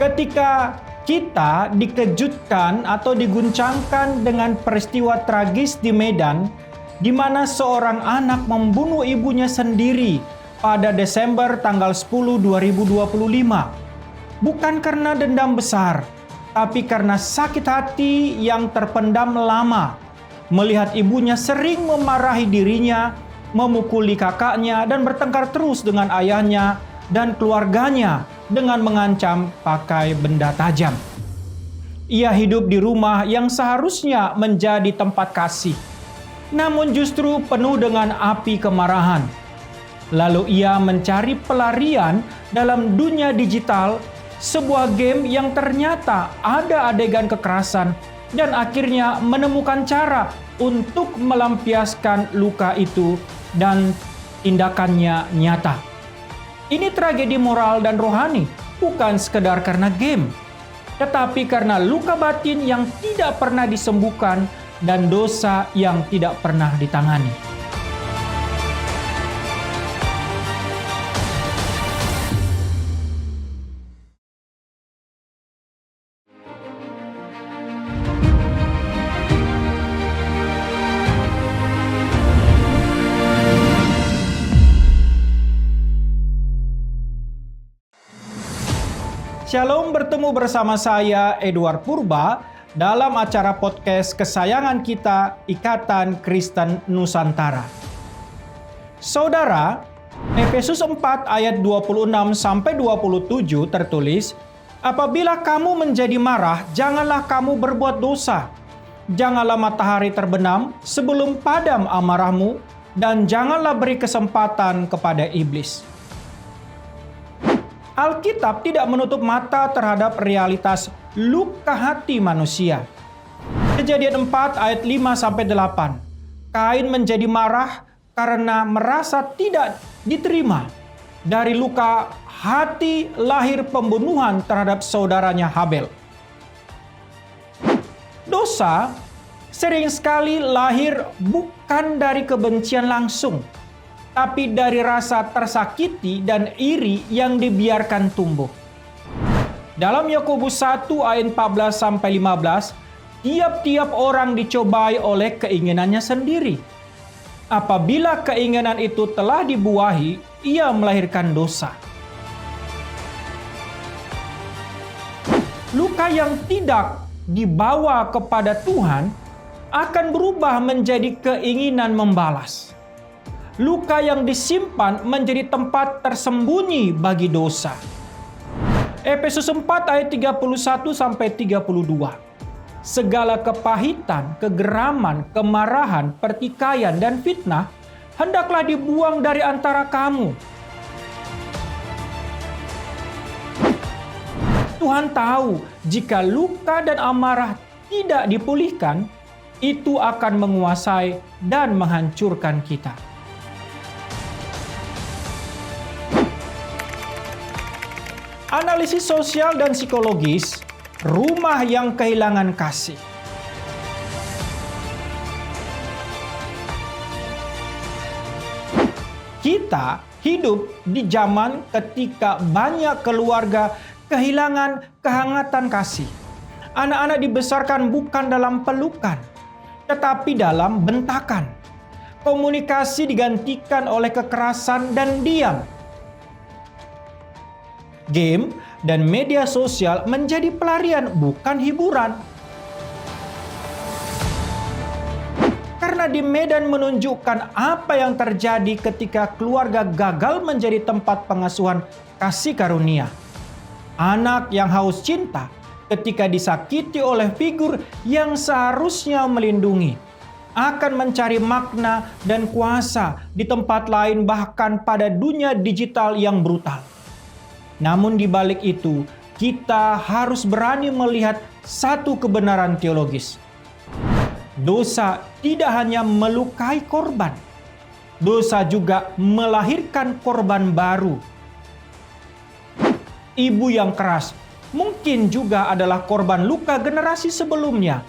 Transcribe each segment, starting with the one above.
Ketika kita dikejutkan atau diguncangkan dengan peristiwa tragis di Medan, di mana seorang anak membunuh ibunya sendiri pada Desember tanggal 10, 2025. Bukan karena dendam besar, tapi karena sakit hati yang terpendam lama. Melihat ibunya sering memarahi dirinya, memukuli kakaknya, dan bertengkar terus dengan ayahnya dan keluarganya dengan mengancam pakai benda tajam. Ia hidup di rumah yang seharusnya menjadi tempat kasih, namun justru penuh dengan api kemarahan. Lalu ia mencari pelarian dalam dunia digital, sebuah game yang ternyata ada adegan kekerasan, dan akhirnya menemukan cara untuk melampiaskan luka itu dan tindakannya nyata. Ini tragedi moral dan rohani, bukan sekedar karena game, tetapi karena luka batin yang tidak pernah disembuhkan dan dosa yang tidak pernah ditangani. Shalom, bertemu bersama saya Edward Purba dalam acara podcast kesayangan kita, Ikatan Kristen Nusantara. Saudara, Efesus 4 ayat 26-27 tertulis, "Apabila kamu menjadi marah, janganlah kamu berbuat dosa. Janganlah matahari terbenam sebelum padam amarahmu, dan janganlah beri kesempatan kepada iblis." Alkitab tidak menutup mata terhadap realitas luka hati manusia. Kejadian 4 ayat 5-8. Kain menjadi marah karena merasa tidak diterima. Dari luka hati lahir pembunuhan terhadap saudaranya Habel. Dosa sering sekali lahir bukan dari kebencian langsung, tapi dari rasa tersakiti dan iri yang dibiarkan tumbuh. Dalam Yakobus 1 ayat 14-15, tiap-tiap orang dicobai oleh keinginannya sendiri. Apabila keinginan itu telah dibuahi, ia melahirkan dosa. Luka yang tidak dibawa kepada Tuhan akan berubah menjadi keinginan membalas. Luka yang disimpan menjadi tempat tersembunyi bagi dosa. Efesus 4 ayat 31-32. Segala kepahitan, kegeraman, kemarahan, pertikaian, dan fitnah hendaklah dibuang dari antara kamu. Tuhan tahu jika luka dan amarah tidak dipulihkan, itu akan menguasai dan menghancurkan kita. Analisis sosial dan psikologis, rumah yang kehilangan kasih. Kita hidup di zaman ketika banyak keluarga kehilangan kehangatan kasih. Anak-anak dibesarkan bukan dalam pelukan, tetapi dalam bentakan. Komunikasi digantikan oleh kekerasan dan diam. Game dan media sosial menjadi pelarian, bukan hiburan. Karena di Medan menunjukkan apa yang terjadi ketika keluarga gagal menjadi tempat pengasuhan kasih karunia. Anak yang haus cinta ketika disakiti oleh figur yang seharusnya melindungi akan mencari makna dan kuasa di tempat lain, bahkan pada dunia digital yang brutal. Namun di balik itu, kita harus berani melihat satu kebenaran teologis. Dosa tidak hanya melukai korban, dosa juga melahirkan korban baru. Ibu yang keras mungkin juga adalah korban luka generasi sebelumnya,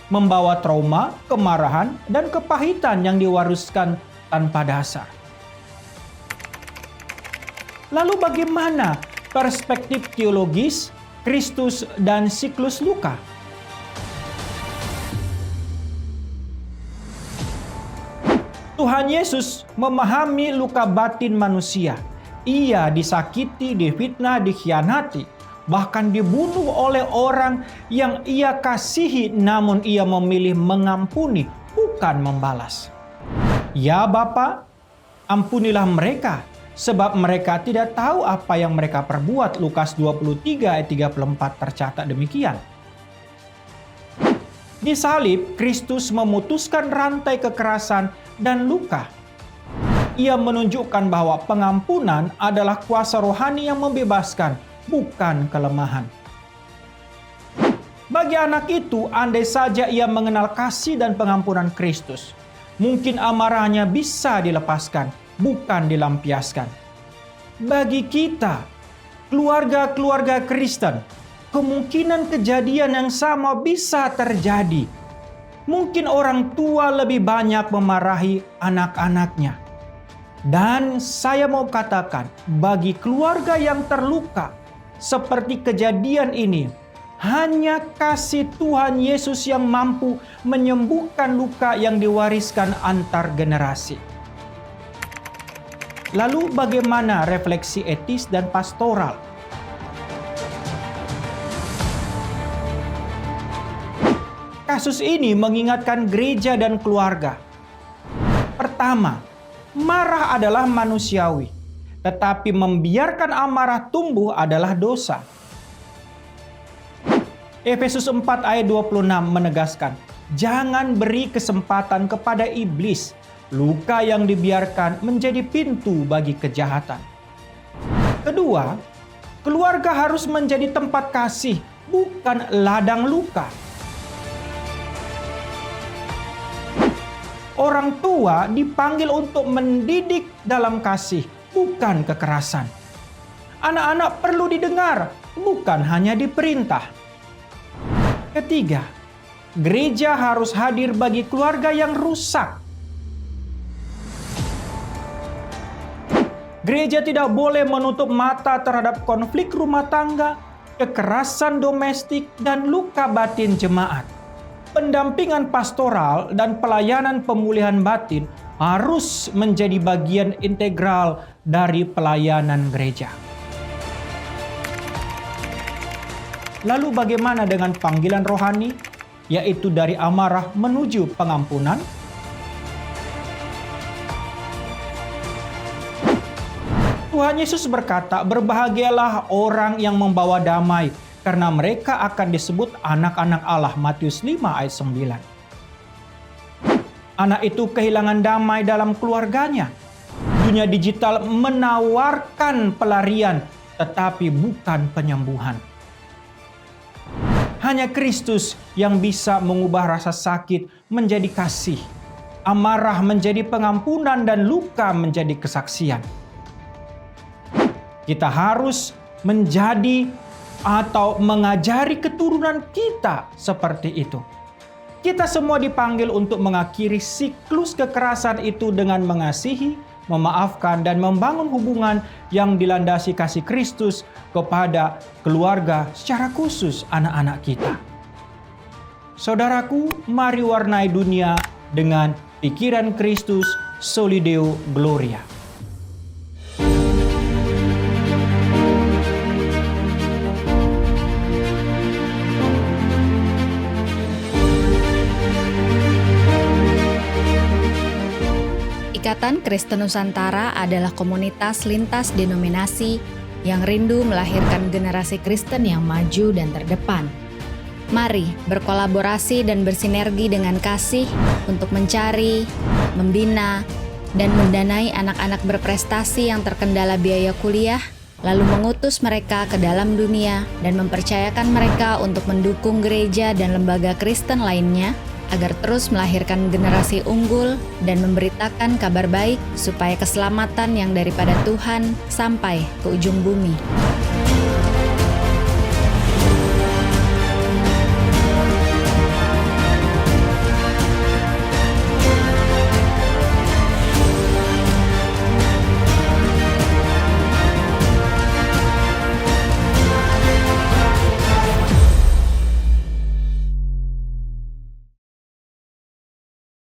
membawa trauma, kemarahan, dan kepahitan yang diwariskan tanpa dasar. Lalu bagaimana perspektif teologis Kristus dan siklus luka? Tuhan Yesus memahami luka batin manusia. Ia disakiti, difitnah, dikhianati, bahkan dibunuh oleh orang yang ia kasihi, namun ia memilih mengampuni, bukan membalas. Ya Bapa, ampunilah mereka, sebab mereka tidak tahu apa yang mereka perbuat. Lukas 23 ayat 34 tercatat demikian. Di salib, Kristus memutuskan rantai kekerasan dan luka. Ia menunjukkan bahwa pengampunan adalah kuasa rohani yang membebaskan, bukan kelemahan. Bagi anak itu, andai saja ia mengenal kasih dan pengampunan Kristus, mungkin amarahnya bisa dilepaskan, bukan dilampiaskan. Bagi kita, keluarga-keluarga Kristen, kemungkinan kejadian yang sama bisa terjadi. Mungkin orang tua lebih banyak memarahi anak-anaknya. Dan saya mau katakan, bagi keluarga yang terluka seperti kejadian ini, hanya kasih Tuhan Yesus yang mampu menyembuhkan luka yang diwariskan antar generasi. Lalu bagaimana refleksi etis dan pastoral? Kasus ini mengingatkan gereja dan keluarga. Pertama, marah adalah manusiawi, tetapi membiarkan amarah tumbuh adalah dosa. Efesus 4 ayat 26 menegaskan, jangan beri kesempatan kepada iblis. Luka yang dibiarkan menjadi pintu bagi kejahatan. Kedua, keluarga harus menjadi tempat kasih, bukan ladang luka. Orang tua dipanggil untuk mendidik dalam kasih, bukan kekerasan. Anak-anak perlu didengar, bukan hanya diperintah. Ketiga, gereja harus hadir bagi keluarga yang rusak. Gereja tidak boleh menutup mata terhadap konflik rumah tangga, kekerasan domestik, dan luka batin jemaat. Pendampingan pastoral dan pelayanan pemulihan batin harus menjadi bagian integral dari pelayanan gereja. Lalu bagaimana dengan panggilan rohani, yaitu dari amarah menuju pengampunan? Tuhan Yesus berkata, berbahagialah orang yang membawa damai, karena mereka akan disebut anak-anak Allah. Matius 5 ayat 9. Anak itu kehilangan damai dalam keluarganya. Dunia digital menawarkan pelarian, tetapi bukan penyembuhan. Hanya Kristus yang bisa mengubah rasa sakit menjadi kasih, amarah menjadi pengampunan, dan luka menjadi kesaksian. Kita harus menjadi atau mengajari keturunan kita seperti itu. Kita semua dipanggil untuk mengakhiri siklus kekerasan itu dengan mengasihi, memaafkan, dan membangun hubungan yang dilandasi kasih Kristus kepada keluarga, secara khusus anak-anak kita. Saudaraku, mari warnai dunia dengan pikiran Kristus, Soli Deo Gloria. Ikatan Kristen Nusantara adalah komunitas lintas denominasi yang rindu melahirkan generasi Kristen yang maju dan terdepan. Mari berkolaborasi dan bersinergi dengan kasih untuk mencari, membina, dan mendanai anak-anak berprestasi yang terkendala biaya kuliah, lalu mengutus mereka ke dalam dunia dan mempercayakan mereka untuk mendukung gereja dan lembaga Kristen lainnya, agar terus melahirkan generasi unggul dan memberitakan kabar baik supaya keselamatan yang daripada Tuhan sampai ke ujung bumi.